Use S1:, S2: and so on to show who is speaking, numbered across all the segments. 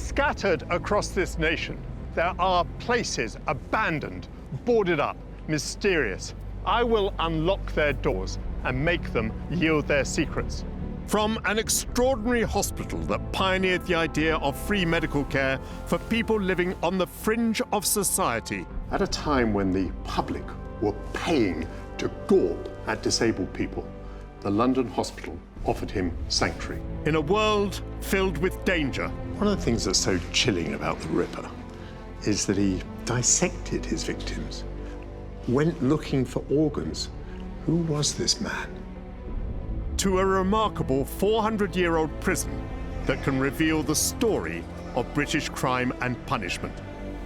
S1: Scattered across this nation, there are places abandoned, boarded up, mysterious. I will unlock their doors and make them yield their secrets. From an extraordinary hospital that pioneered the idea of free medical care for people living on the fringe of society, at a time when the public were paying to gawp at disabled people, the London hospital offered him sanctuary. In a world filled with danger, one of the things that's so chilling about the Ripper is that he dissected his victims, went looking for organs. Who was this man? To a remarkable 400-year-old prison that can reveal the story of British crime and punishment.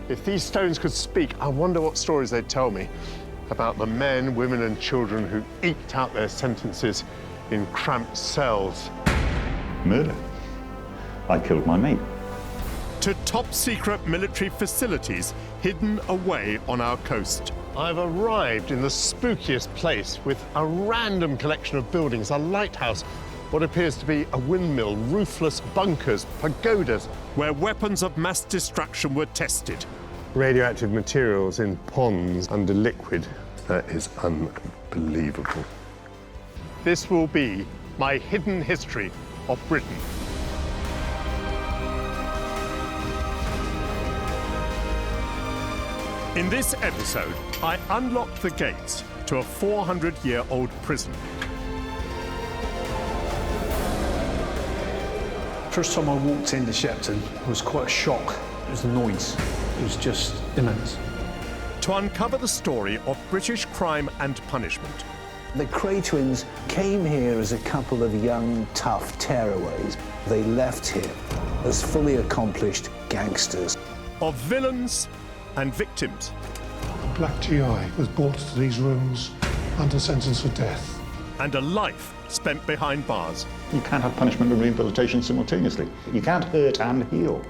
S1: If these stones could speak, I wonder what stories they'd tell me about the men, women and children who eked out their sentences in cramped cells.
S2: Murder. I killed my mate.
S1: To top-secret military facilities hidden away on our coast. I've arrived in the spookiest place with a random collection of buildings, a lighthouse, what appears to be a windmill, roofless bunkers, pagodas, where weapons of mass destruction were tested. Radioactive materials in ponds under liquid. That is unbelievable. This will be my hidden history of Britain. In this episode, I unlock the gates to a 400-year-old prison.
S3: First time I walked into Shepton, it was quite a shock. It was the noise. It was just immense.
S1: To uncover the story of British crime and punishment.
S4: The Kray twins came here as a couple of young, tough tearaways. They left here as fully accomplished gangsters.
S1: Of villains and victims.
S5: Black GI was brought to these rooms under sentence for death.
S1: And a life spent behind bars.
S2: You can't have punishment and rehabilitation simultaneously. You can't hurt and heal.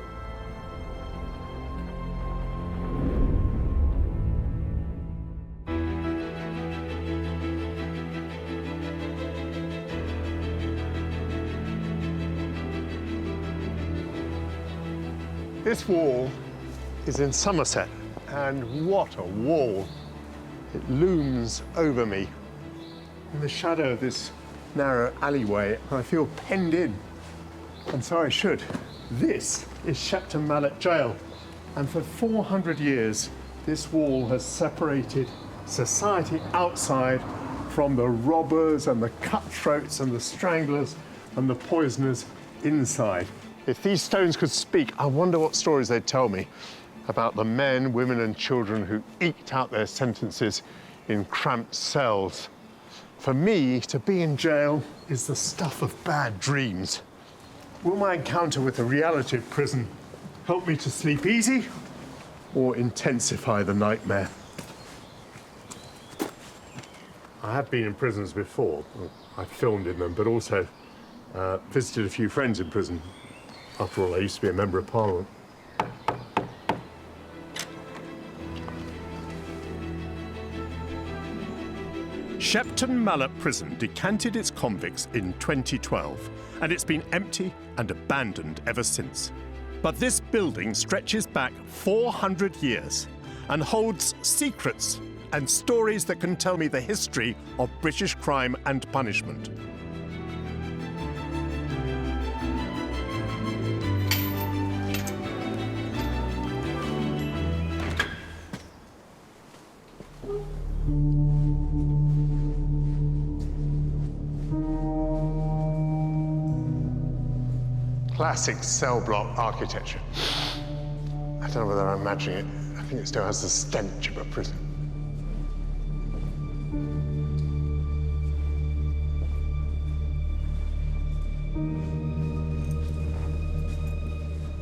S1: This wall is in Somerset, and what a wall. It looms over me. In the shadow of this narrow alleyway, I feel penned in, and so I should. This is Shepton Mallet Jail, and for 400 years, this wall has separated society outside from the robbers and the cutthroats and the stranglers and the poisoners inside. If these stones could speak, I wonder what stories they'd tell me about the men, women and children who eked out their sentences in cramped cells. For me, to be in jail is the stuff of bad dreams. Will my encounter with the reality of prison help me to sleep easy or intensify the nightmare? I have been in prisons before. I filmed in them, but also visited a few friends in prison. After all, I used to be a Member of Parliament. Shepton Mallet Prison decanted its convicts in 2012, and it's been empty and abandoned ever since. But this building stretches back 400 years and holds secrets and stories that can tell me the history of British crime and punishment. Classic cell block architecture. I don't know whether I'm imagining it. I think it still has the stench of a prison.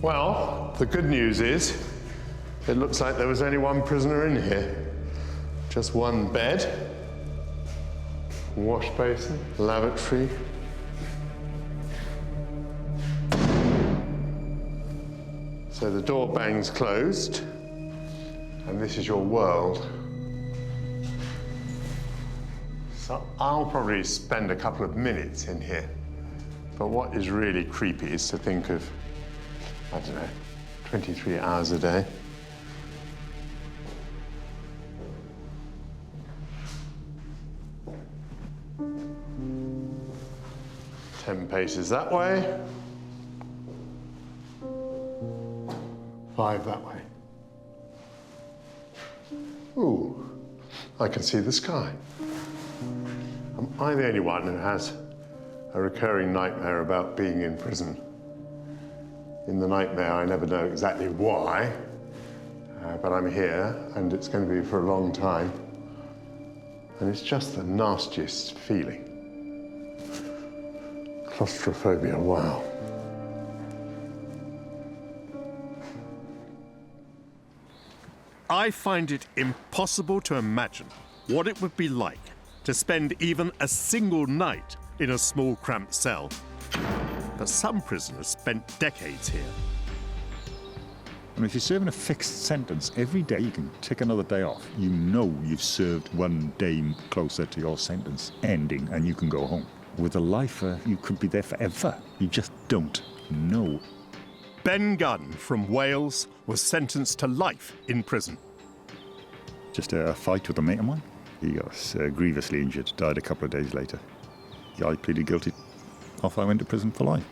S1: Well, the good news is, it looks like there was only one prisoner in here. Just one bed, wash basin, lavatory. So the door bangs closed, and this is your world. So I'll probably spend a couple of minutes in here. But what is really creepy is to think of, I don't know, 23 hours a day. Ten paces that way. 5 that way. Ooh, I can see the sky. Am I the only one who has a recurring nightmare about being in prison? In the nightmare, I never know exactly why, but I'm here, and it's going to be for a long time. And it's just the nastiest feeling. Claustrophobia, wow.
S6: I find it impossible to imagine what it would be like to spend even a single night in a small, cramped cell. But some prisoners spent decades here.
S2: And if you're serving a fixed sentence, every day you can take another day off. You know you've served one day closer to your sentence ending, and you can go home. With a lifer, you could be there forever. You just don't know.
S6: Ben Gunn from Wales was sentenced to life in prison.
S2: Just a fight with a mate of mine. He got grievously injured, died a couple of days later. I pleaded guilty. Off I went to prison for life.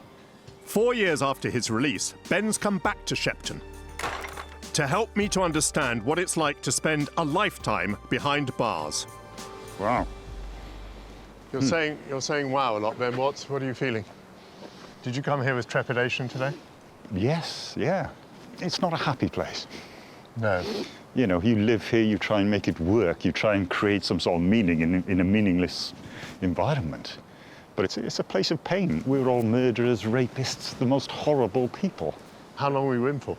S6: 4 years after his release, Ben's come back to Shepton to help me to understand what it's like to spend a lifetime behind bars.
S2: Wow.
S1: You're saying wow a lot, Ben. What are you feeling? Did you come here with trepidation today?
S2: Yes, yeah. It's not a happy place.
S1: No.
S2: You know, you live here, you try and make it work, you try and create some sort of meaning in a meaningless environment. But it's a place of pain. We're all murderers, rapists, the most horrible people.
S1: How long were you in for?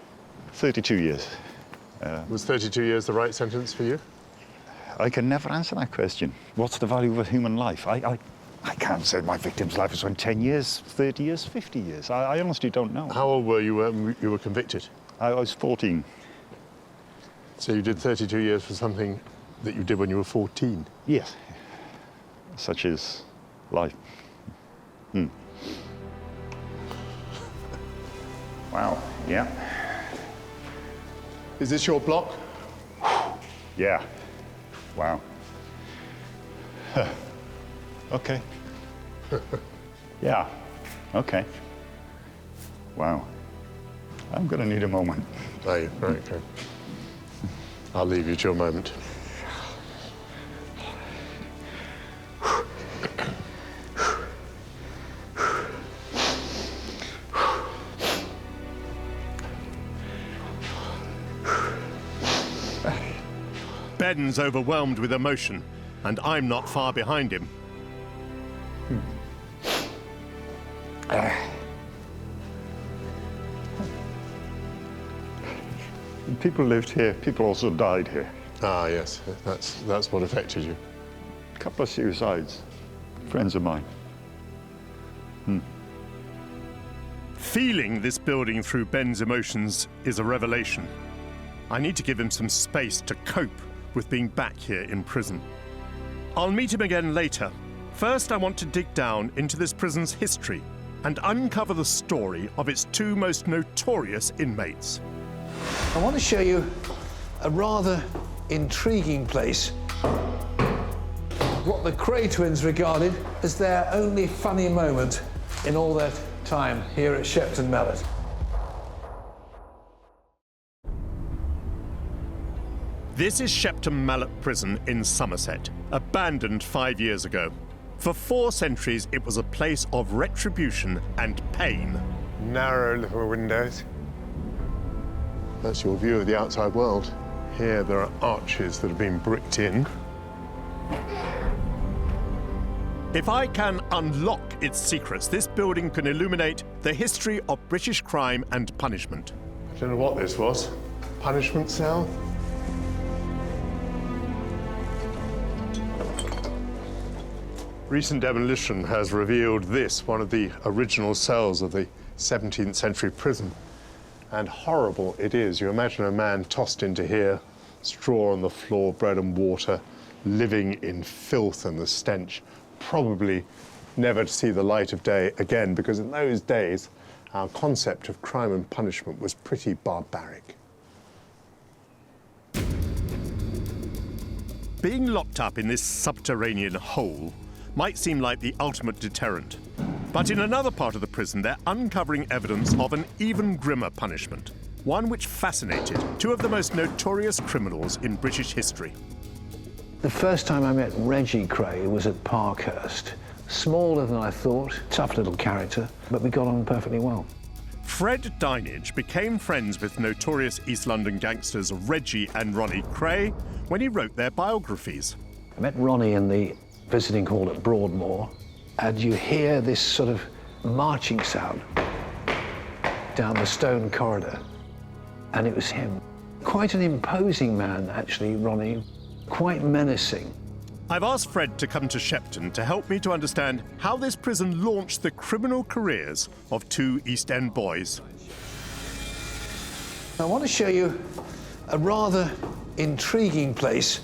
S2: 32 years.
S1: Was 32 years the right sentence for you?
S2: I can never answer that question. What's the value of a human life? I can't say my victim's life was 10 years, 30 years, 50 years. I honestly don't know.
S1: How old were you when you were convicted?
S2: I was 14.
S1: So you did 32 years for something that you did when you were 14?
S2: Yes. Such is life. Wow, yeah.
S1: Is this your block?
S2: Yeah. Wow. Okay. Yeah. Okay. Wow. I'm gonna need a moment.
S1: Are you? Right, okay. I'll leave you to your moment.
S6: Ben's overwhelmed with emotion, and I'm not far behind him.
S2: People lived here. People also died here.
S1: Ah, yes. That's what affected you.
S2: A couple of suicides. Friends of mine.
S6: Feeling this building through Ben's emotions is a revelation. I need to give him some space to cope with being back here in prison. I'll meet him again later. First, I want to dig down into this prison's history and uncover the story of its two most notorious inmates.
S4: I want to show you a rather intriguing place. What the Kray twins regarded as their only funny moment in all their time here at Shepton Mallet.
S6: This is Shepton Mallet Prison in Somerset, abandoned 5 years ago. For 4 centuries, it was a place of retribution and pain.
S1: Narrow little windows. That's your view of the outside world. Here there are arches that have been bricked in.
S6: If I can unlock its secrets, this building can illuminate the history of British crime and punishment.
S1: I don't know what this was. Punishment cell? Recent demolition has revealed this, one of the original cells of the 17th century prison. And horrible it is. You imagine a man tossed into here, straw on the floor, bread and water, living in filth and the stench, probably never to see the light of day again, because in those days, our concept of crime and punishment was pretty barbaric.
S6: Being locked up in this subterranean hole might seem like the ultimate deterrent. But in another part of the prison, they're uncovering evidence of an even grimmer punishment, one which fascinated two of the most notorious criminals in British history.
S4: The first time I met Reggie Kray was at Parkhurst. Smaller than I thought, tough little character, but we got on perfectly well.
S6: Fred Dinenage became friends with notorious East London gangsters Reggie and Ronnie Kray when he wrote their biographies.
S4: I met Ronnie in the visiting hall at Broadmoor, and you hear this sort of marching sound down the stone corridor, and it was him. Quite an imposing man, actually, Ronnie, quite menacing.
S6: I've asked Fred to come to Shepton to help me to understand how this prison launched the criminal careers of two East End boys.
S4: I want to show you a rather intriguing place.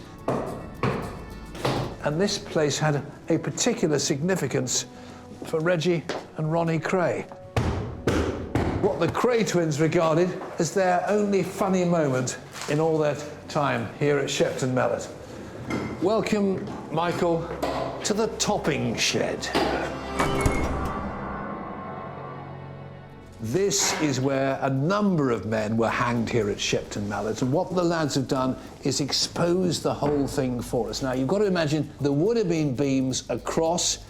S4: And this place had a particular significance for Reggie and Ronnie Kray. What the Kray twins regarded as their only funny moment in all their time here at Shepton Mallet. Welcome, Michael, to the topping shed. This is where a number of men were hanged here at Shepton Mallet, and what the lads have done is expose the whole thing for us. Now, you've got to imagine there would have been beams across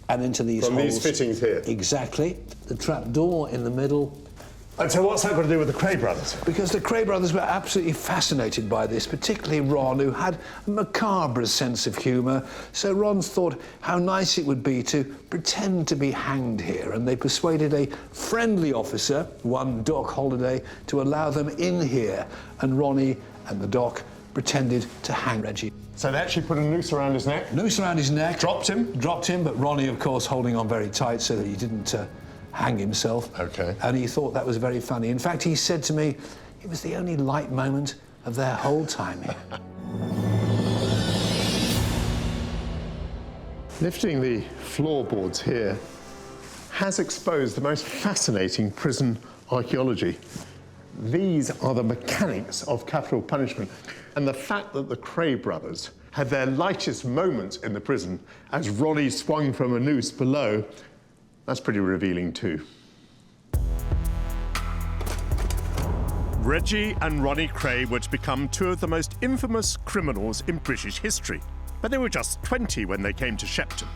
S4: and into these
S1: From
S4: holes.
S1: these fittings here?
S4: Exactly. The trap door in the middle.
S1: And so what's that got to do with the Kray brothers?
S4: Because the Kray brothers were absolutely fascinated by this, particularly Ron, who had a macabre sense of humour. So Ron thought how nice it would be to pretend to be hanged here, and they persuaded a friendly officer, one Doc Holliday, to allow them in here, and Ronnie and the Doc pretended to hang Reggie.
S1: So they actually put a noose around his neck?
S4: Noose around his neck.
S1: Dropped him?
S4: Dropped him, but Ronnie, of course, holding on very tight so that he didn't hang himself.
S1: Okay.
S4: And he thought that was very funny. In fact, he said to me, it was the only light moment of their whole time here.
S1: Lifting the floorboards here has exposed the most fascinating prison archaeology. These are the mechanics of capital punishment. And the fact that the Kray brothers had their lightest moments in the prison as Ronnie swung from a noose below, that's pretty revealing too.
S6: Reggie and Ronnie Kray were to become two of the most infamous criminals in British history, but they were just 20 when they came to Shepton.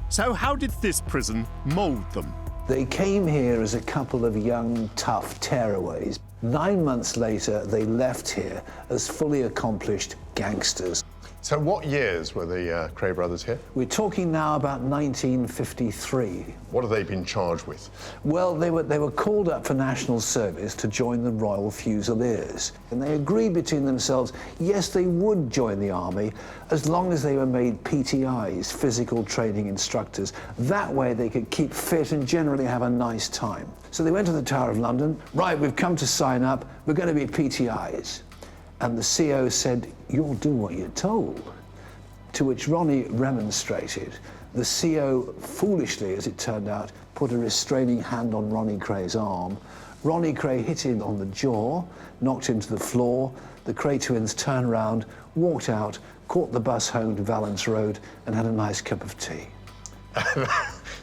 S6: So how did this prison mould them?
S4: They came here as a couple of young, tough tearaways. 9 months later, they left here as fully accomplished gangsters.
S1: So what years were the Kray brothers here?
S4: We're talking now about 1953.
S1: What have they been charged with?
S4: Well, they were called up for national service to join the Royal Fusiliers. And they agreed between themselves, yes, they would join the army as long as they were made PTIs, physical training instructors. That way they could keep fit and generally have a nice time. So they went to the Tower of London. Right, we've come to sign up. We're going to be PTIs. And the CO said, you'll do what you're told. To which Ronnie remonstrated. The CO, foolishly as it turned out, put a restraining hand on Ronnie Kray's arm. Ronnie Kray hit him on the jaw, knocked him to the floor. The Kray twins turned around, walked out, caught the bus home to Valence Road and had a nice cup of tea.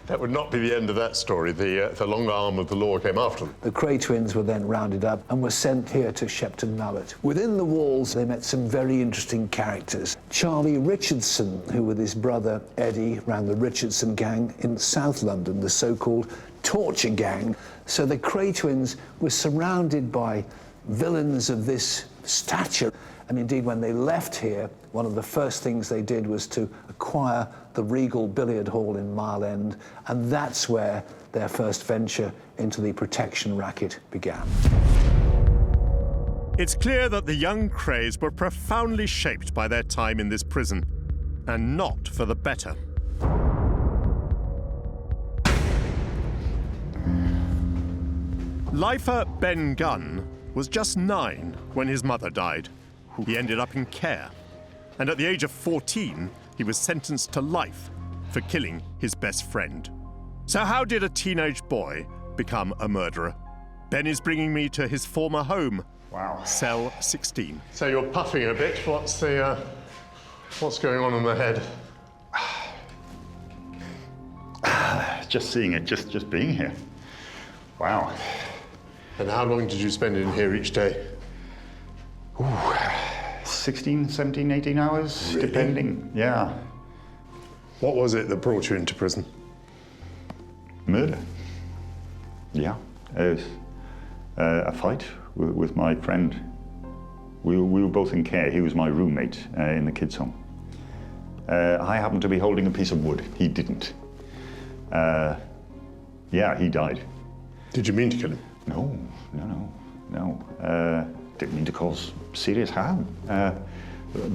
S1: That would not be the end of that story. The long arm of the law came after them.
S4: The Kray twins were then rounded up and were sent here to Shepton Mallet. Within the walls, they met some very interesting characters. Charlie Richardson, who with his brother Eddie ran the Richardson gang in South London, the so-called Torture Gang. So the Kray twins were surrounded by villains of this stature. And indeed, when they left here, one of the first things they did was to acquire the Regal Billiard Hall in Mile End, and that's where their first venture into the protection racket began.
S6: It's clear that the young Krays were profoundly shaped by their time in this prison, and not for the better. Lifer Ben Gunn was just 9 when his mother died. He ended up in care, and at the age of 14, he was sentenced to life for killing his best friend. So how did a teenage boy become a murderer. Ben is bringing me to his former home,
S2: Wow.
S6: cell 16.
S1: So you're puffing a bit. What's going on in the head?
S2: Just seeing it, just being here. Wow.
S1: And how long did you spend in here each day?
S2: 16, 17, 18 hours,
S1: Really?
S2: depending. Yeah.
S1: What was it that brought you into prison?
S2: Murder. Yeah. It was a fight with my friend. We were both in care. He was my roommate in the kids' home. I happened to be holding a piece of wood. He didn't. Yeah, he died.
S1: Did you mean to kill him?
S2: No. Didn't mean to cause serious harm.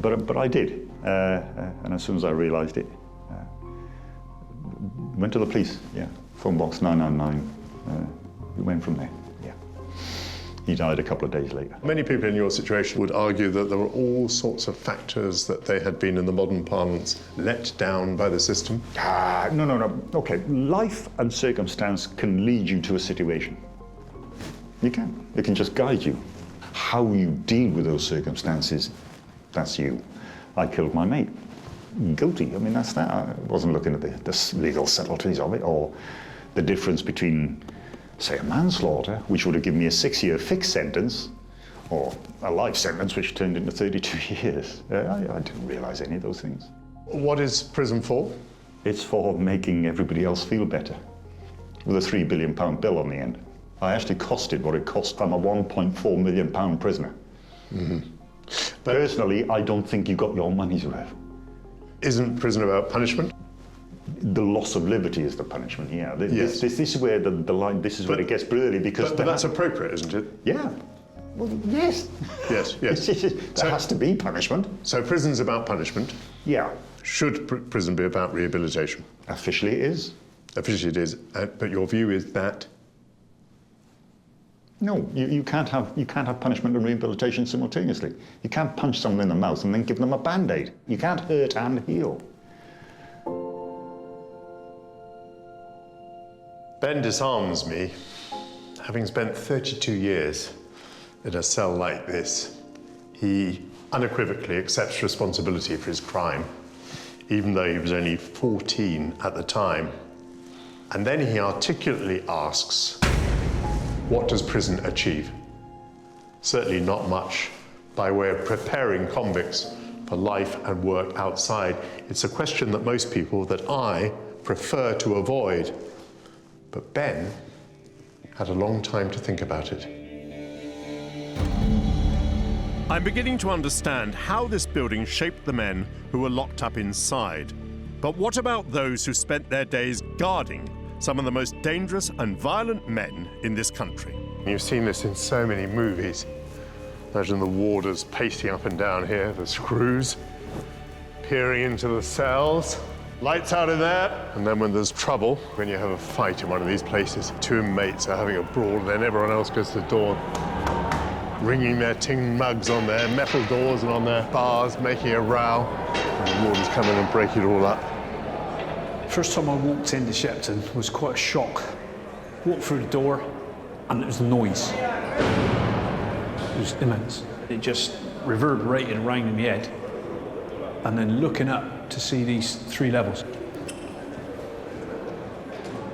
S2: But I did. And as soon as I realised it, went to the police. Yeah, phone box 999. We went from there. Yeah. He died a couple of days later.
S1: Many people in your situation would argue that there were all sorts of factors that they had been, in the modern parlance, let down by the system.
S2: No. Okay, life and circumstance can lead you to a situation. You can. It can just guide you. How you deal with those circumstances, that's you. I killed my mate. Guilty. I mean, that's that. I wasn't looking at the legal subtleties of it, or the difference between, say, a manslaughter, which would have given me a 6-year fixed sentence, or a life sentence, which turned into 32 years. I didn't realise any of those things.
S1: What is prison for?
S2: It's for making everybody else feel better. With a £3 billion bill on the end. I actually costed what it cost. I'm a £1.4 million prisoner.
S1: Mm-hmm. But
S2: personally, I don't think you got your money's worth.
S1: Isn't prison about punishment?
S2: The loss of liberty is the punishment, yeah.
S1: Yes.
S2: This is where the line, this is where it gets blurry, because...
S1: But that's appropriate, isn't it?
S2: Yeah. Well, yes.
S1: Yes.
S2: There has to be punishment.
S1: So prison's about punishment.
S2: Yeah.
S1: Should prison be about rehabilitation?
S2: Officially it is.
S1: Officially it is, but your view is that?
S2: No, you can't have punishment and rehabilitation simultaneously. You can't punch someone in the mouth and then give them a Band-Aid. You can't hurt and heal.
S1: Ben disarms me. Having spent 32 years in a cell like this, he unequivocally accepts responsibility for his crime, even though he was only 14 at the time. And then he articulately asks, what does prison achieve? Certainly not much by way of preparing convicts for life and work outside. It's a question that most people, that I, prefer to avoid. But Ben had a long time to think about it.
S6: I'm beginning to understand how this building shaped the men who were locked up inside. But what about those who spent their days guarding some of the most dangerous and violent men in this country?
S1: You've seen this in so many movies. Imagine the warders pacing up and down here, the screws, peering into the cells. Lights out in there. And then when there's trouble, when you have a fight in one of these places, two inmates are having a brawl, and then everyone else goes to the door, ringing their tin mugs on their metal doors and on their bars, making a row. And the wardens come in and break it all up.
S3: First time I walked into Shepton was quite a shock. Walked through the door and it was the noise. It was immense. It just reverberated around in my head. And then looking up to see these 3 levels.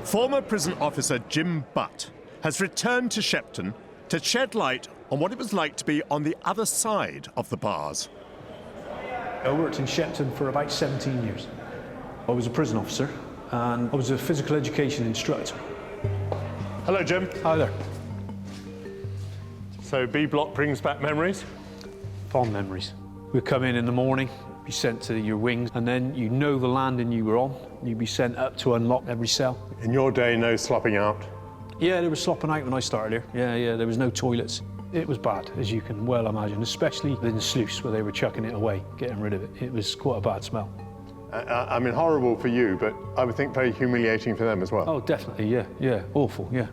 S6: Former prison officer Jim Butt has returned to Shepton to shed light on what it was like to be on the other side of the bars.
S3: I worked in Shepton for about 17 years. I was a prison officer and I was a physical education instructor.
S1: Hello, Jim.
S3: Hi there.
S1: So B Block brings back memories?
S3: Fond memories. We'd come in the morning, be sent to your wings, and then you know the landing you were on. You'd be sent up to unlock every cell.
S1: In your day, no slopping out?
S3: Yeah, they were slopping out when I started here. Yeah, there was no toilets. It was bad, as you can well imagine, especially in the sluice where they were chucking it away, getting rid of it. It was quite a bad smell.
S1: I mean, horrible for you, but I would think very humiliating for them as well.
S3: Oh, definitely, yeah, awful, yeah.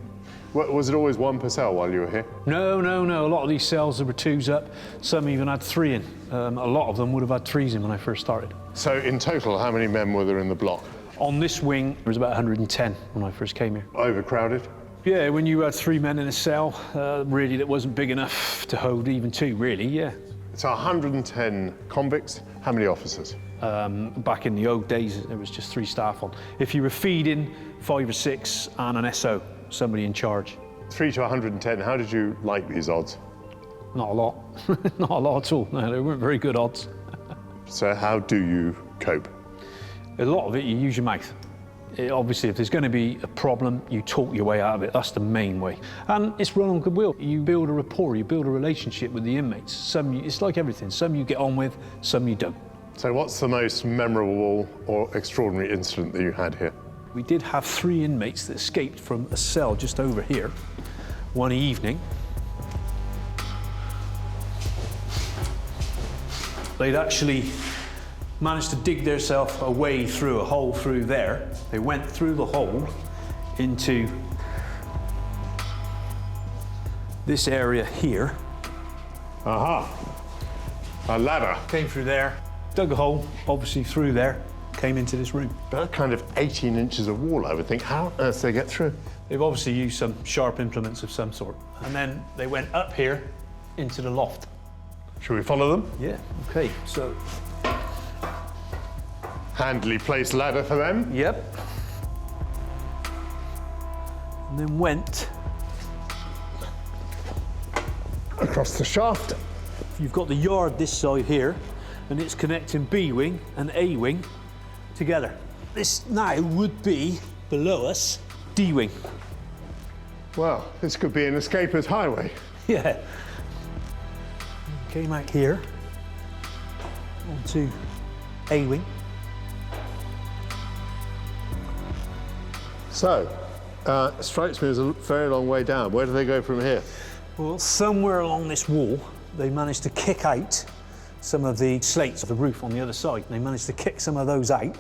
S1: Was it always 1 per cell while you were here?
S3: No. A lot of these cells, there were 2s up. Some even had 3 in. A lot of them would have had 3s in when I first started.
S1: So in total, how many men were there in the block?
S3: On this wing, there was about 110 when I first came here.
S1: Overcrowded?
S3: Yeah, when you had 3 men in a cell, really that wasn't big enough to hold even 2, really, yeah.
S1: It's 110 convicts. How many officers?
S3: Back in the old days, there was just 3 staff on. If you were feeding, 5 or 6 and an SO, somebody in charge.
S1: 3 to 110. How did you like these odds?
S3: Not a lot. Not a lot at all. No, they weren't very good odds.
S1: So how do you cope?
S3: A lot of it, you use your mouth. Obviously, if there's going to be a problem, you talk your way out of it. That's the main way. And it's run on goodwill. You build a rapport, you build a relationship with the inmates. It's like everything. Some you get on with, some you don't.
S1: So what's the most memorable or extraordinary incident that you had here?
S3: We did have 3 inmates that escaped from a cell just over here one evening. They'd actually managed to dig themselves a way through a hole through there. They went through the hole into this area here.
S1: Aha! A ladder.
S3: Came through there, dug a hole, obviously through there, came into this room.
S1: That kind of 18 inches of wall, I would think. How on earth did they get through?
S3: They've obviously used some sharp implements of some sort. And then they went up here into the loft.
S1: Should we follow them?
S3: Yeah, okay, so.
S1: Handily placed ladder for them.
S3: Yep. And then went.
S1: Across the shaft.
S3: You've got the yard this side here, and it's connecting B wing and A wing together. This now would be, below us, D wing.
S1: Well, this could be an escaper's highway.
S3: Yeah. Came out here, onto A wing.
S1: So, strikes me as a very long way down. Where do they go from here?
S3: Well, somewhere along this wall, they managed to kick out some of the slates of the roof on the other side. They managed to kick some of those out,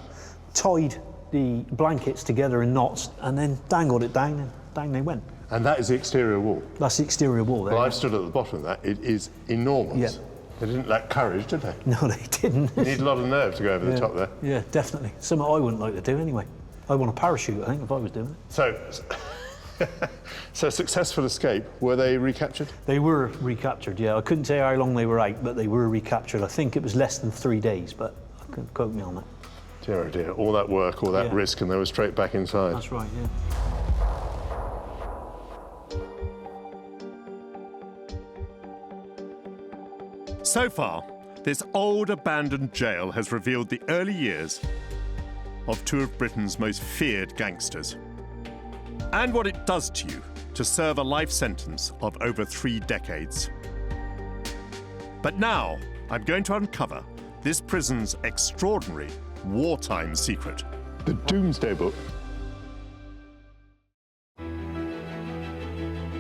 S3: tied the blankets together in knots, and then dangled it down, and down they went.
S1: And that is the exterior wall.
S3: That's the exterior wall there.
S1: Well, I've stood at the bottom of that. It is enormous.
S3: Yeah.
S1: They didn't lack courage, did they?
S3: No, they didn't.
S1: You need a lot of nerve to go over the top there.
S3: Yeah, definitely. Something I wouldn't like to do anyway. I want a parachute, I think, if I was doing it.
S1: So, so successful escape. Were they recaptured?
S3: They were recaptured, yeah. I couldn't tell you how long they were out, but they were recaptured. I think it was less than 3 days, but I couldn't quote me on that.
S1: Dear, oh dear. All that work, all that
S3: Yeah.
S1: risk, and they were straight back inside.
S3: That's right, yeah.
S6: So far, this old abandoned jail has revealed the early years of 2 of Britain's most feared gangsters, and what it does to you to serve a life sentence of over 3 decades. But now, I'm going to uncover this prison's extraordinary wartime secret.
S1: The Doomsday Book.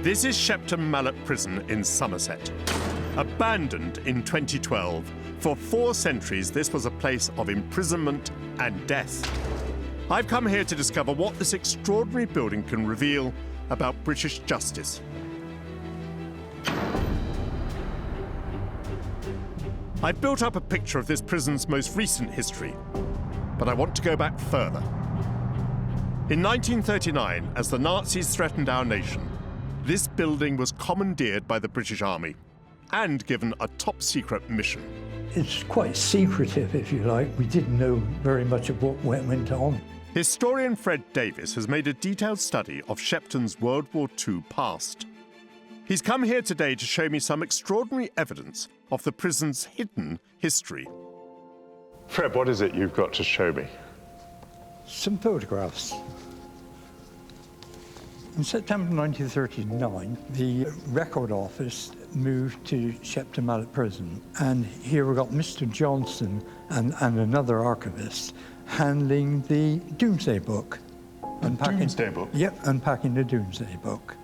S6: This is Shepton Mallet Prison in Somerset. Abandoned in 2012, for 4 centuries this was a place of imprisonment and death. I've come here to discover what this extraordinary building can reveal about British justice. I've built up a picture of this prison's most recent history, but I want to go back further. In 1939, as the Nazis threatened our nation, this building was commandeered by the British Army and given a top-secret mission.
S7: It's quite secretive, if you like. We didn't know very much of what went on.
S6: Historian Fred Davis has made a detailed study of Shepton's World War II past. He's come here today to show me some extraordinary evidence of the prison's hidden history.
S1: Fred, what is it you've got to show me?
S7: Some photographs. In September 1939, the Record Office moved to Shepton Mallet Prison, and here we've got Mr. Johnson and another archivist handling the Doomsday Book.
S1: Doomsday Book?
S7: Yep, unpacking the Doomsday Book.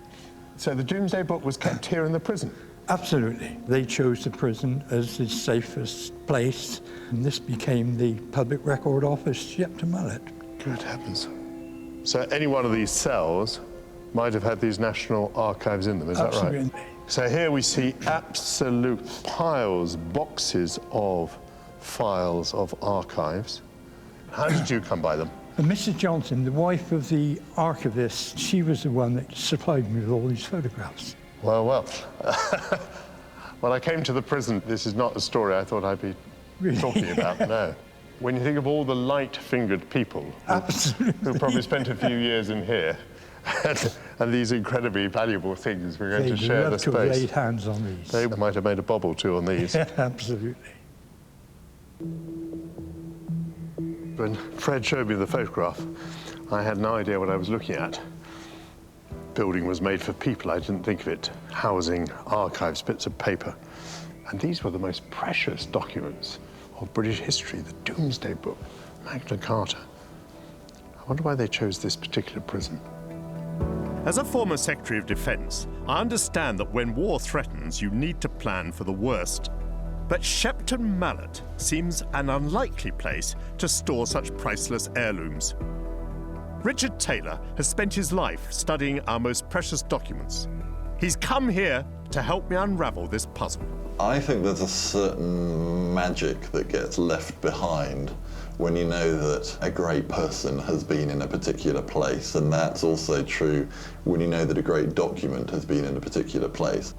S1: So the Doomsday Book was kept here in the prison?
S7: Absolutely. They chose the prison as the safest place, and this became the Public Record Office, Shepton Mallet.
S1: Good heavens. So any one of these cells might have had these National Archives in them, is that right?
S7: Absolutely.
S1: So here we see absolute piles, boxes of files of archives. How did you come by them?
S7: And Mrs. Johnson, the wife of the archivist, she was the one that supplied me with all these photographs.
S1: Well, well. When I came to the prison, this is not a story I thought I'd be talking about, no. When you think of all the light-fingered people who probably spent a few years in here, and these incredibly valuable things, we're going to share the space.
S7: They'd love to have laid hands on these.
S1: They might have made a bob or two on these.
S7: Absolutely.
S1: When Fred showed me the photograph, I had no idea what I was looking at. Building was made for people. I didn't think of it housing archives, bits of paper. And these were the most precious documents of British history, the Domesday Book, Magna Carta. I wonder why they chose this particular prison.
S6: As a former Secretary of Defence, I understand that when war threatens, you need to plan for the worst. But Shepton Mallet seems an unlikely place to store such priceless heirlooms. Richard Taylor has spent his life studying our most precious documents. He's come here to help me unravel this puzzle.
S8: I think there's a certain magic that gets left behind when you know that a great person has been in a particular place, and that's also true when you know that a great document has been in a particular place.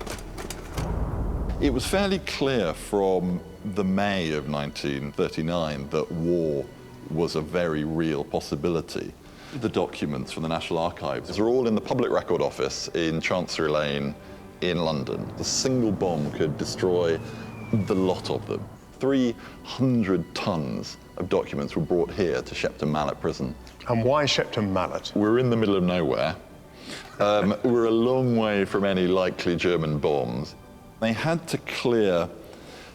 S8: It was fairly clear from the May of 1939 that war was a very real possibility. The documents from the National Archives are all in the Public Record Office in Chancery Lane in London. A single bomb could destroy the lot of them. 300 tons of documents were brought here to Shepton Mallet Prison.
S1: And why Shepton Mallet?
S8: We're in the middle of nowhere. We're a long way from any likely German bombs. They had to clear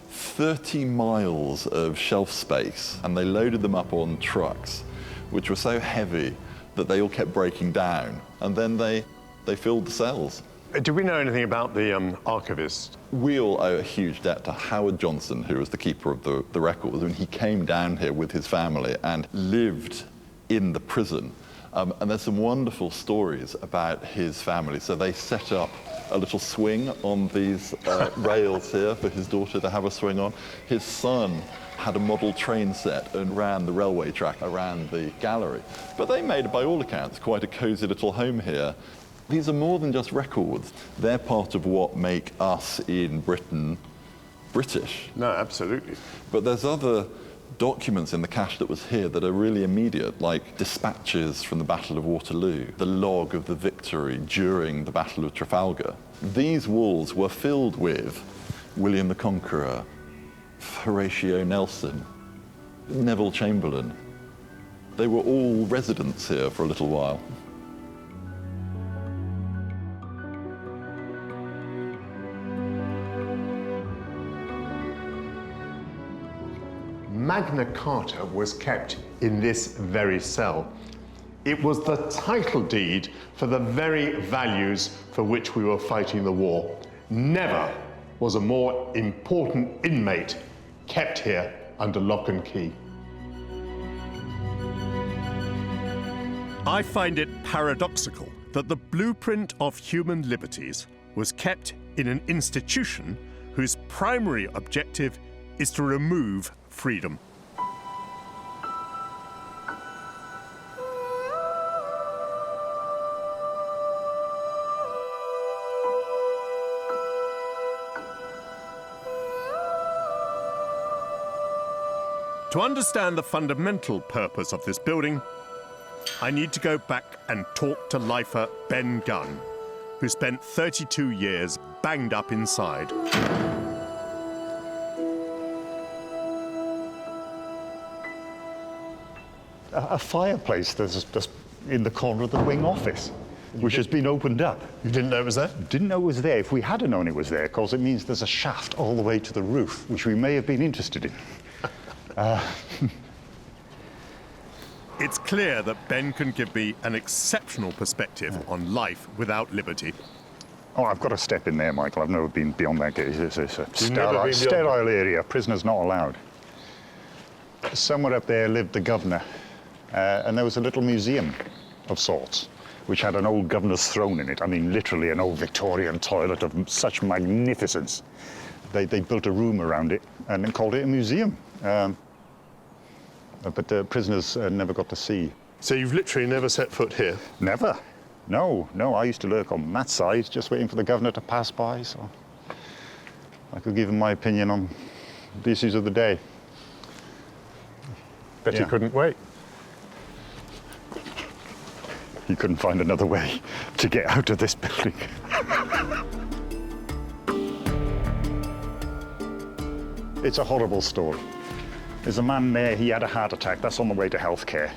S8: 30 miles of shelf space, and they loaded them up on trucks, which were so heavy that they all kept breaking down, and then they filled the cells.
S1: Do we know anything about the archivist?
S8: We all owe a huge debt to Howard Johnson, who was the keeper of the records, and he came down here with his family and lived in the prison. And there's some wonderful stories about his family. So they set up a little swing on these rails here for his daughter to have a swing on. His son had a model train set and ran the railway track around the gallery. But they made, by all accounts, quite a cosy little home here. These are more than just records. They're part of what make us in Britain British.
S1: No, absolutely.
S8: But there's other documents in the cache that was here that are really immediate, like dispatches from the Battle of Waterloo, the log of the victory during the Battle of Trafalgar. These walls were filled with William the Conqueror, Horatio Nelson, Neville Chamberlain. They were all residents here for a little while.
S1: Magna Carta was kept in this very cell. It was the title deed for the very values for which we were fighting the war. Never was a more important inmate kept here under lock and key.
S6: I find it paradoxical that the blueprint of human liberties was kept in an institution whose primary objective is to remove freedom. To understand the fundamental purpose of this building, I need to go back and talk to lifer Ben Gunn, who spent 32 years banged up inside.
S2: A fireplace that's in the corner of the wing office, which has been opened up.
S1: You didn't know it was there?
S2: Didn't know it was there. If we had known it was there, because it means there's a shaft all the way to the roof, which we may have been interested in.
S6: It's clear that Ben can give me an exceptional perspective on life without liberty.
S2: Oh, I've got to step in there, Michael. I've never been beyond that gate. It's a
S1: never been
S2: sterile area. Prisoners not allowed. Somewhere up there lived the governor, and there was a little museum of sorts, which had an old governor's throne in it. I mean, literally an old Victorian toilet of such magnificence. They built a room around it and then called it a museum. But prisoners never got to see
S1: So you've literally never set foot here?
S2: Never. No, I used to lurk on that side, just waiting for the governor to pass by, so I could give him my opinion on the issues of the day.
S1: Bet you couldn't wait.
S2: He couldn't find another way to get out of this building. It's a horrible story. There's a man there, he had a heart attack. That's on the way to healthcare.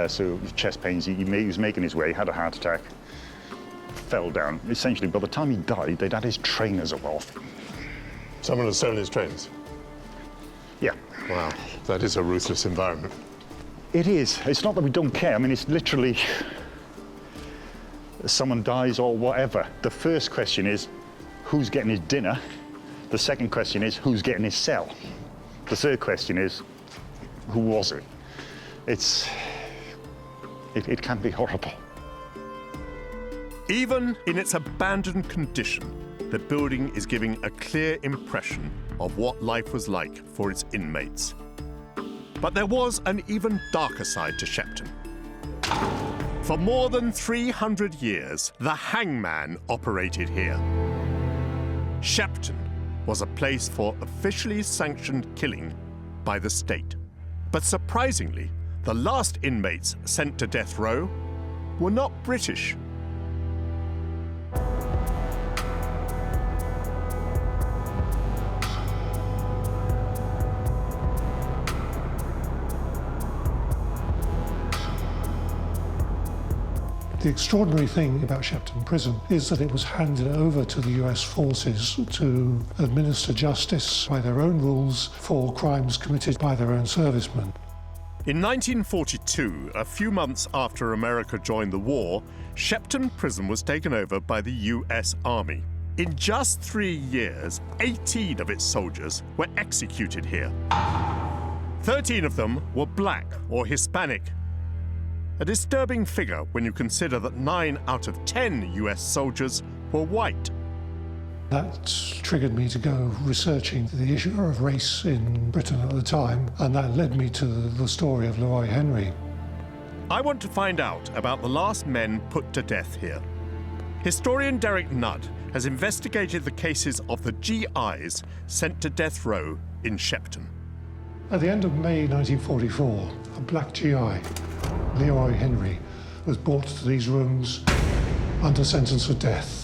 S2: So chest pains, he was making his way, had a heart attack, fell down. Essentially, by the time he died, they'd had his trainers off.
S1: Someone has stolen his trains?
S2: Yeah.
S1: Wow, that is a ruthless environment.
S2: It is. It's not that we don't care. I mean, it's literally someone dies or whatever. The first question is, who's getting his dinner? The second question is, who's getting his cell? The third question is, who was it? It can be horrible.
S6: Even in its abandoned condition, the building is giving a clear impression of what life was like for its inmates. But there was an even darker side to Shepton. For more than 300 years, the hangman operated here. Shepton was a place for officially sanctioned killing by the state. But surprisingly, the last inmates sent to death row were not British.
S5: The extraordinary thing about Shepton Prison is that it was handed over to the US forces to administer justice by their own rules for crimes committed by their own servicemen.
S6: In 1942, a few months after America joined the war, Shepton Prison was taken over by the US Army. In just 3 years, 18 of its soldiers were executed here. 13 of them were black or Hispanic. A disturbing figure when you consider that 9 out of 10 US soldiers were white.
S5: That triggered me to go researching the issue of race in Britain at the time, and that led me to the story of Leroy Henry.
S6: I want to find out about the last men put to death here. Historian Derek Nudd has investigated the cases of the GIs sent to death row in Shepton.
S5: At the end of May 1944, a black GI, Leroy Henry, was brought to these rooms under sentence of death.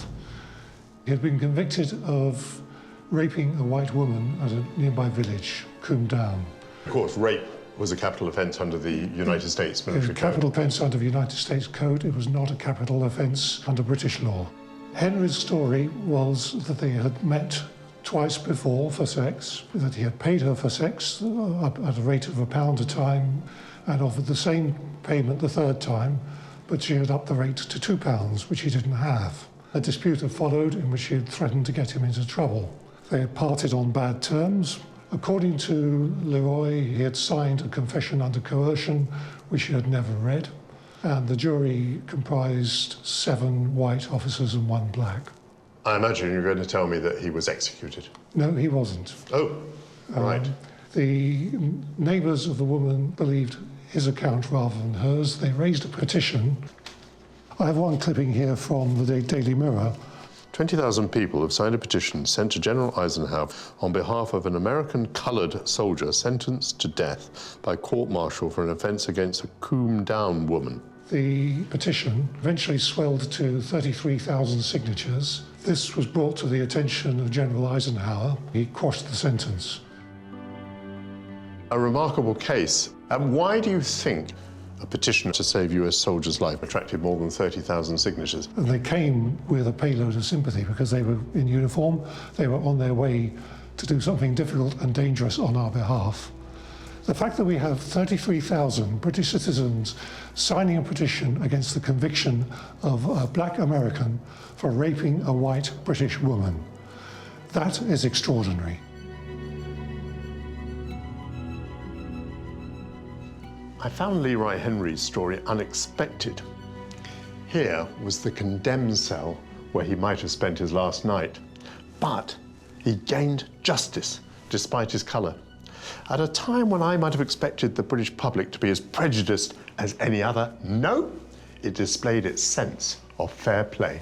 S5: He had been convicted of raping a white woman at a nearby village, Coombe Down.
S1: Of course, rape was a capital offence under the United States military code.
S5: Capital offence under the United States Code. It was not a capital offence under British law. Henry's story was that they had met twice before for sex, that he had paid her for sex at a rate of £1 a time and offered the same payment the third time, but she had upped the rate to £2, which he didn't have. A dispute had followed in which she had threatened to get him into trouble. They had parted on bad terms. According to Leroy, he had signed a confession under coercion, which he had never read, and the jury comprised 7 white officers and 1 black.
S1: I imagine you're going to tell me that he was executed.
S5: No, he wasn't.
S1: Oh, right.
S5: The neighbours of the woman believed his account rather than hers. They raised a petition. I have one clipping here from the Daily Mirror.
S1: 20,000 people have signed a petition sent to General Eisenhower on behalf of an American coloured soldier sentenced to death by court-martial for an offence against a Coombe Down woman.
S5: The petition eventually swelled to 33,000 signatures. This was brought to the attention of General Eisenhower. He quashed the sentence.
S1: A remarkable case. Why do you think a petition to save US soldiers' life attracted more than 30,000 signatures?
S5: And they came with a payload of sympathy because they were in uniform. They were on their way to do something difficult and dangerous on our behalf. The fact that we have 33,000 British citizens signing a petition against the conviction of a black American for raping a white British woman, that is extraordinary.
S1: I found Leroy Henry's story unexpected. Here was the condemned cell where he might have spent his last night, but he gained justice despite his colour. At a time when I might have expected the British public to be as prejudiced as any other, no, it displayed its sense of fair play.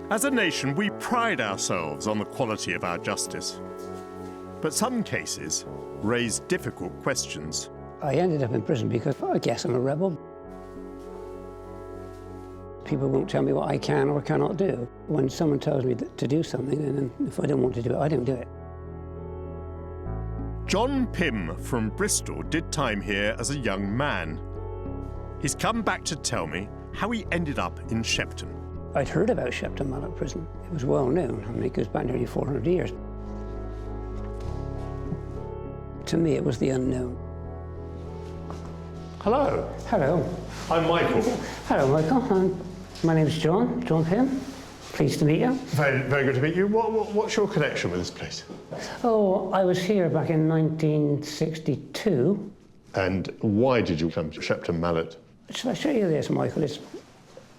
S6: As a nation, we pride ourselves on the quality of our justice. But some cases raise difficult questions.
S9: I ended up in prison because I guess I'm a rebel. People won't tell me what I can or cannot do. When someone tells me to do something, and if I don't want to do it, I don't do it.
S6: John Pym from Bristol did time here as a young man. He's come back to tell me how he ended up in Shepton.
S9: I'd heard about Shepton Mallet Prison. It was well known. I mean, it goes back nearly 400 years. To me, it was the unknown.
S1: Hello.
S9: Hello.
S1: I'm Michael.
S9: Hello, Michael. My name's John Pym. Pleased to meet you.
S1: Very, very good to meet you. What's your connection with this place?
S9: Oh, I was here back in 1962.
S1: And why did you come to Shepton Mallet?
S9: Shall I show you this, Michael? It's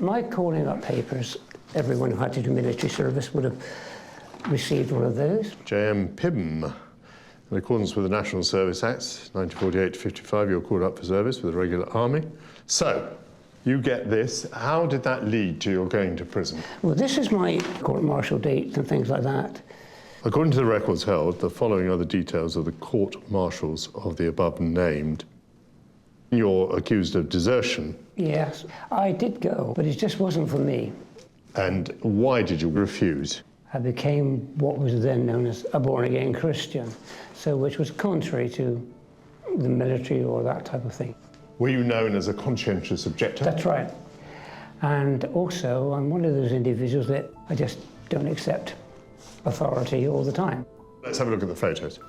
S9: my calling up papers. Everyone who had to do military service would have received one of those.
S1: J.M. Pym. In accordance with the National Service Acts, 1948 to 55, you were called up for service with the regular army. So, you get this. How did that lead to your going to prison?
S9: Well, this is my court-martial date and things like that.
S1: According to the records held, the following are the details of the court-martials of the above named. You're accused of desertion.
S9: Yes, I did go, but it just wasn't for me.
S1: And why did you refuse?
S9: I became what was then known as a born-again Christian, so which was contrary to the military or that type of thing.
S1: Were you known as a conscientious objector?
S9: That's right. And also, I'm one of those individuals that I just don't accept authority all the time.
S1: Let's have a look at the photos.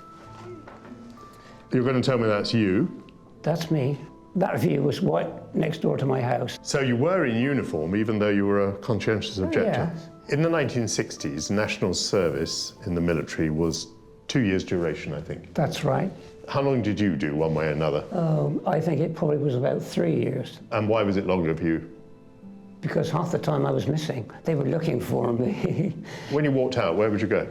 S1: You're going to tell me that's you?
S9: That's me. That view was right next door to my house.
S1: So you were in uniform, even though you were a conscientious objector?
S9: Yes.
S1: In the 1960s, national service in the military was 2 years duration, I think.
S9: That's right.
S1: How long did you do, one way or another?
S9: I think it probably was about 3 years.
S1: And why was it longer for you?
S9: Because half the time I was missing. They were looking for me.
S1: When you walked out, where would you go?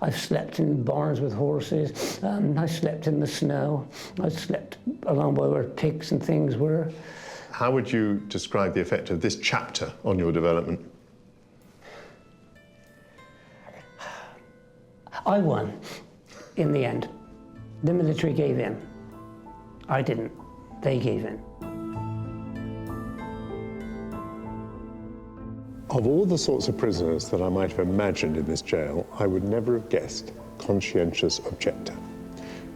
S9: I've slept in barns with horses. I slept in the snow. I slept along where pigs and things were.
S1: How would you describe the effect of this chapter on your development?
S9: I won in the end. The military gave in. I didn't. They gave in.
S1: Of all the sorts of prisoners that I might have imagined in this jail, I would never have guessed conscientious objector.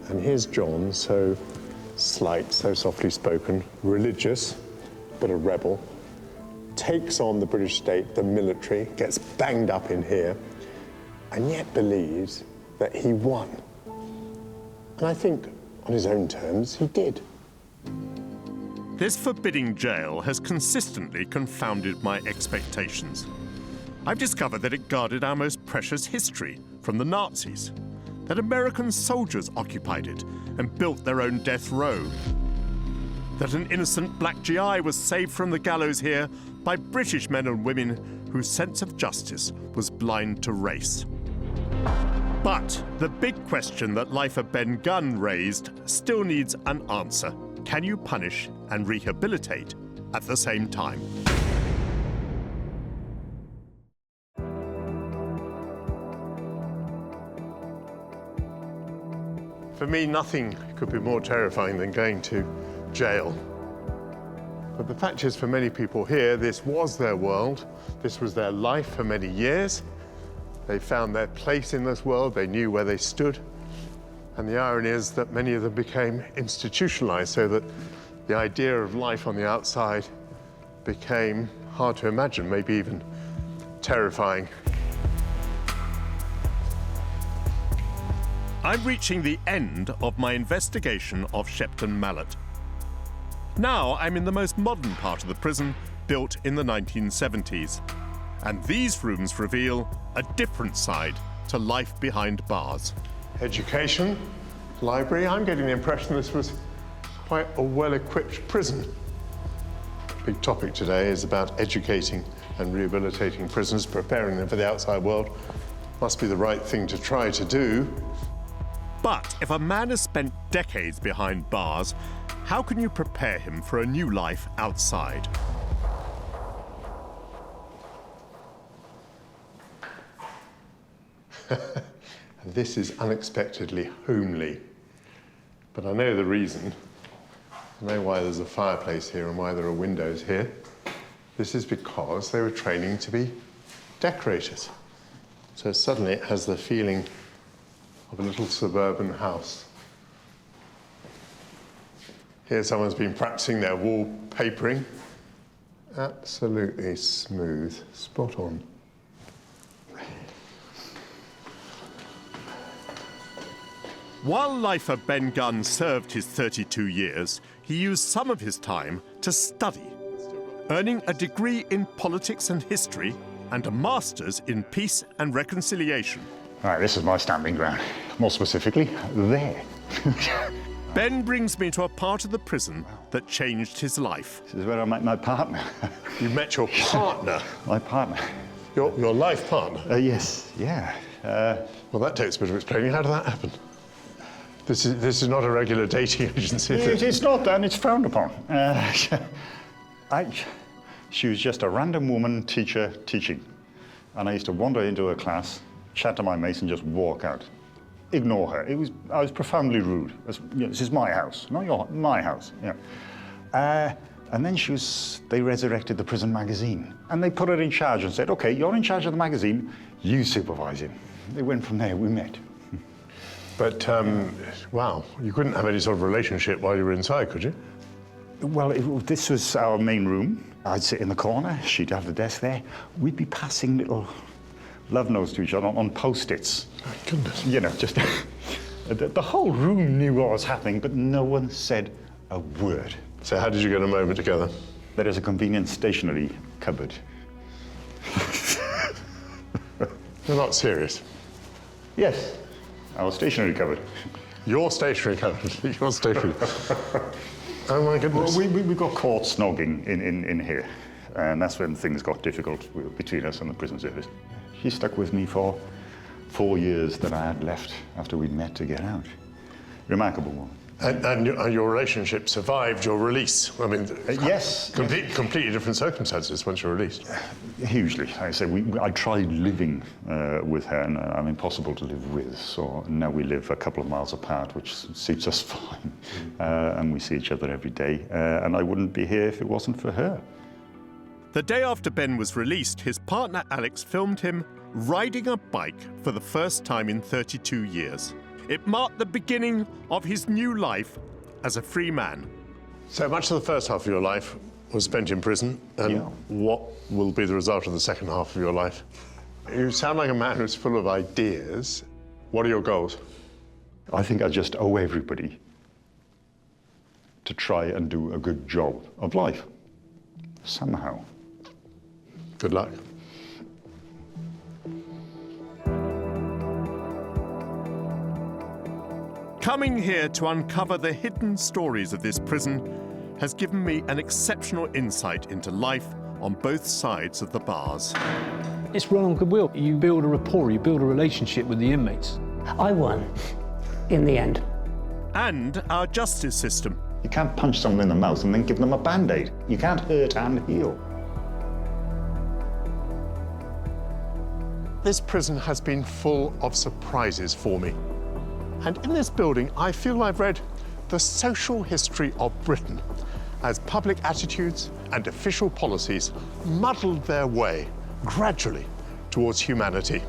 S1: And here's John, so slight, so softly spoken, religious, but a rebel, takes on the British state, the military, gets banged up in here, and yet believes that he won. And I think, on his own terms, he did.
S6: This forbidding jail has consistently confounded my expectations. I've discovered that it guarded our most precious history from the Nazis, that American soldiers occupied it and built their own death row, that an innocent black GI was saved from the gallows here by British men and women whose sense of justice was blind to race. But the big question that Lifer Ben Gunn raised still needs an answer. Can you punish and rehabilitate at the same time?
S1: For me, nothing could be more terrifying than going to jail. But the fact is, for many people here, this was their world. This was their life for many years. They found their place in this world. They knew where they stood. And the irony is that many of them became institutionalized, so that the idea of life on the outside became hard to imagine, maybe even terrifying.
S6: I'm reaching the end of my investigation of Shepton Mallet. Now I'm in the most modern part of the prison, built in the 1970s. And these rooms reveal a different side to life behind bars.
S1: Education, library. I'm getting the impression this was quite a well-equipped prison. big topic today is about educating and rehabilitating prisoners, preparing them for the outside world. Must be the right thing to try to do.
S6: But if a man has spent decades behind bars, how can you prepare him for a new life outside?
S1: This is unexpectedly homely. But I know the reason. I know why there's a fireplace here and why there are windows here. This is because they were training to be decorators. So suddenly it has the feeling of a little suburban house. Here someone's been practicing their wallpapering. Absolutely smooth, spot on.
S6: While lifer Ben Gunn served his 32 years, he used some of his time to study, earning a degree in politics and history and a master's in peace and reconciliation.
S2: All right, this is my stamping ground. More specifically, there.
S6: Ben brings me to a part of the prison that changed his life.
S2: This is where I met my partner.
S1: You met your partner?
S2: My partner.
S1: Your life partner?
S2: Yes, yeah.
S1: Well, that takes a bit of explaining. How did that happen? This is not a regular dating agency.
S2: It's not, and it's frowned upon. She was just a random woman teacher teaching. And I used to wander into her class, chat to my mates, and just walk out. Ignore her. I was profoundly rude. This is my house, not my house. Yeah. And then they resurrected the prison magazine. And they put her in charge and said, okay, you're in charge of the magazine, you supervise him. They went from there, we met.
S1: But, wow, you couldn't have any sort of relationship while you were inside, could you?
S2: Well, this was our main room. I'd sit in the corner, she'd have the desk there. We'd be passing little love notes to each other on Post-its.
S1: Oh, goodness.
S2: You know, just the whole room knew what was happening, but no one said a word.
S1: So how did you get a moment together?
S2: There is a convenient stationery cupboard.
S1: You're not serious?
S2: Yes, our stationery cupboard.
S1: Your stationery cupboard? Your stationery. Oh my goodness.
S2: Well, we got caught snogging in here, and that's when things got difficult between us and the prison service. She stuck with me for 4 years that I had left after we'd met to get out. Remarkable woman.
S1: And your relationship survived your release? I mean,
S2: yes.
S1: Completely different circumstances once you're released.
S2: Hugely. Like I said, I tried living with her, and I'm impossible to live with. So now we live a couple of miles apart, which suits us fine. And we see each other every day. And I wouldn't be here if it wasn't for her.
S6: The day after Ben was released, his partner Alex filmed him riding a bike for the first time in 32 years. It marked the beginning of his new life as a free man.
S1: So much of the first half of your life was spent in prison, and what will be the result of the second half of your life? You sound like a man who's full of ideas. What are your goals?
S2: I think I just owe everybody to try and do a good job of life, somehow.
S1: Good luck.
S6: Coming here to uncover the hidden stories of this prison has given me an exceptional insight into life on both sides of the bars.
S3: It's run on goodwill. You build a rapport, you build a relationship with the inmates.
S9: I won in the end.
S6: And our justice system.
S2: You can't punch someone in the mouth and then give them a Band-Aid. You can't hurt and heal.
S1: This prison has been full of surprises for me. And in this building, I feel I've read the social history of Britain as public attitudes and official policies muddled their way gradually towards humanity.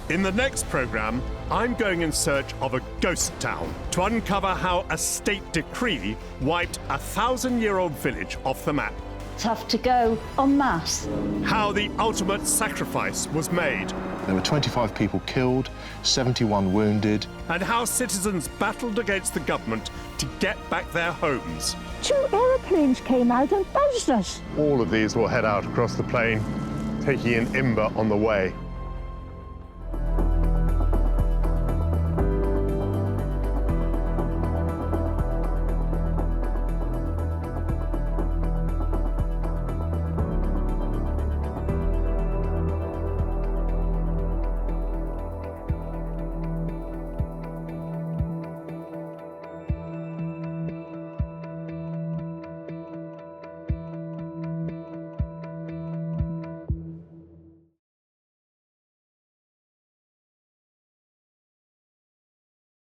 S6: In the next programme, I'm going in search of a ghost town to uncover how a state decree wiped a 1,000-year-old village off the map.
S10: Tough to go en masse.
S6: How the ultimate sacrifice was made.
S11: There were 25 people killed, 71 wounded.
S6: And how citizens battled against the government to get back their homes.
S10: 2 aeroplanes came out and buzzed us.
S1: All of these will head out across the plain, taking in Imber on the way.